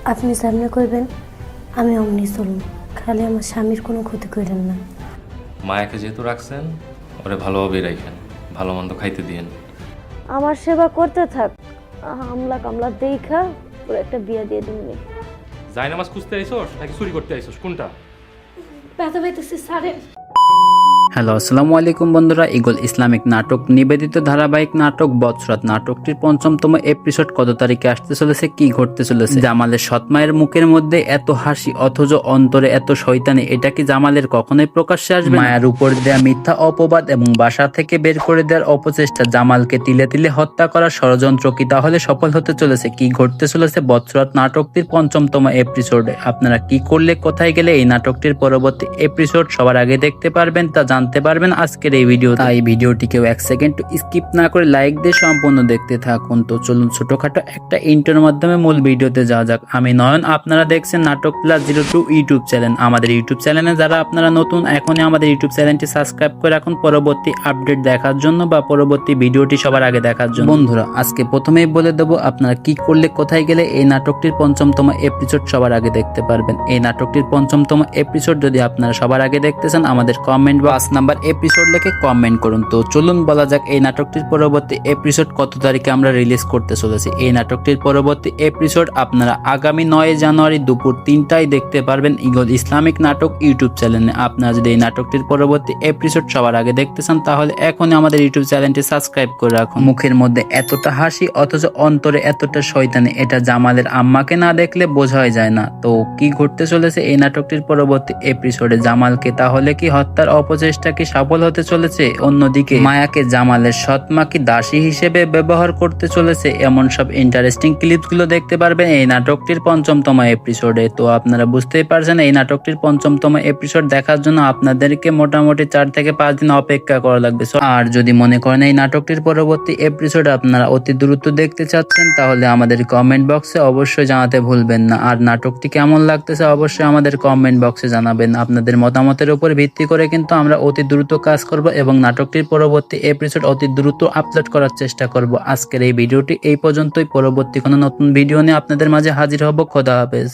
আপনি সামনে করবেন, আমি অমনি চলুন। খালি আমার স্বামীর কোনো ক্ষতি করেন না। মায়াকে যেহেতু রাখছেন, ওরে ভালোভাবেই রাখেন, ভালো মন্দ খাইতে দিয়েন। আমার সেবা করতে থাক, হামলা কামলা দেখা পুরো একটা বিয়া দিয়ে দিবি। জায়নামাজ খুঁজতে আইসোস নাকি চুরি করতে আইসোস, কোনটা? ব্যথা পাইতেছি স্যারের। হ্যালো, আসসালামু আলাইকুম বন্ধুরা। ইগল ইসলামিক নাটক নিবেদিত ধারাবাহিক নাটক বৎসরাত নাটকটির ৫ম এপিসোড কত তারিখে আসতে চলেছে, কি ঘটতে চলেছে? জামালের সৎমায়ের মুখের মধ্যে এত হাসি অথচ অন্তরে এত শয়তানি, এটা কি জামালের কখনোই প্রকাশ্যে আসবে? মায়ার উপর দেয়া মিথ্যা অপবাদ এবং বাসা থেকে বের করে দেওয়ার অপচেষ্টা, জামালকে তিলে তিলে হত্যা করার ষড়যন্ত্র কি তাহলে সফল হতে চলেছে? কি ঘটতে চলেছে বৎসরাত নাটকটির ৫ম এপিসোডে? আপনারা কি করলে কোথায় গেলে এই নাটকটির পরবর্তী এপিসোড সবার আগে দেখতে পারবেন তা জানতে পারবেন আজকের এই ভিডিও। তাই ভিডিওটিকেও 1 সেকেন্ড স্কিপ না করে লাইক দিয়ে সম্পূর্ণ দেখতে থাকুন। তো চলুন ছোটখাটো একটা ইন্টার মাধ্যমে মূল ভিডিওতে যাওয়া যাক। আমি নয়ন, আপনারা দেখছেন নাটক প্লাস 02 ইউটিউব চ্যানেল। আমাদের ইউটিউব চ্যানেলে যারা আপনারা নতুন, এখনই আমাদের ইউটিউব চ্যানেলটি সাবস্ক্রাইব করে রাখুন পরবর্তী আপডেট দেখার জন্য বা পরবর্তী ভিডিওটি সবার আগে দেখার জন্য। বন্ধুরা, আজকে প্রথমেই বলে দেবো আপনারা কি করলে কোথায় গেলে এই নাটকটির ৫ম এপিসোড সবার আগে দেখতে পারবেন। এই নাটকটির ৫ম এপিসোড যদি আপনারা সবার আগে দেখতে চান, আমাদের কমেন্ট বা 5 নাম্বার এপিসোড লিখে কমেন্ট করুন। তো চলুন বলা যাক এই নাটকটির পরবর্তী এপিসোড কত তারিখে আমরা রিলিজ করতে চলেছি। এই নাটকটির পরবর্তী এপিসোড আপনারা আগামী 9 জানুয়ারি দুপুর 3টায় দেখতে পারবেন ইগল ইসলামিক নাটক ইউটিউব চ্যানেলে। আপনারা যদি এই নাটকটির পরবর্তী এপিসোড সবার আগে দেখতে চান, তাহলে এখনই আমাদের ইউটিউব চ্যানেলটি সাবস্ক্রাইব করে রাখুন। মুখের মধ্যে এতটা হাসি অথচ অন্তরে এতটা শয়তানি, এটা জামালের আম্মাকে না দেখলে বোঝাই যায় না। তো কি ঘটতে চলেছে এই নাটকটির পরবর্তী এপিসোডে? জামালকে তাহলে কি হত্যার অপচেষ্টা কি সফল হতে চলেছে? অন্যদিকে মায়াকে জামালের সৎমা কি দাসী হিসেবে ব্যবহার করতে চলেছে? এমন সব ইন্টারেস্টিং ক্লিপস গুলো দেখতে পারবেন এই নাটকটির ৫ম এপিসোডে। তো আপনারা বুঝতেই পারছেন এই নাটকটির ৫ম এপিসোড দেখার জন্য আপনাদেরকে মোটামুটি 4 থেকে 5 দিন অপেক্ষা করা লাগবে। আর যদি মনে করেন এই নাটকটির পরবর্তী এপিসোড আপনারা অতি দ্রুত দেখতে চাচ্ছেন, তাহলে আমাদের কমেন্ট বক্সে অবশ্যই জানাতে ভুলবেন না। আর নাটকটি কেমন লাগতেছে অবশ্যই আমাদের কমেন্ট বক্সে জানাবেন। আপনাদের মতামতের উপর ভিত্তি করে কিন্তু আমরা অতি দ্রুত কাজ করব এবং নাটকটির পরবর্তী এপিসোড অতি দ্রুত আপলোড করার চেষ্টা করব। আজকের এই ভিডিওটি এই পর্যন্তই। পরবর্তী কোনো নতুন ভিডিও নিয়ে আপনাদের মাঝে হাজির হব। খোদা হাফেজ।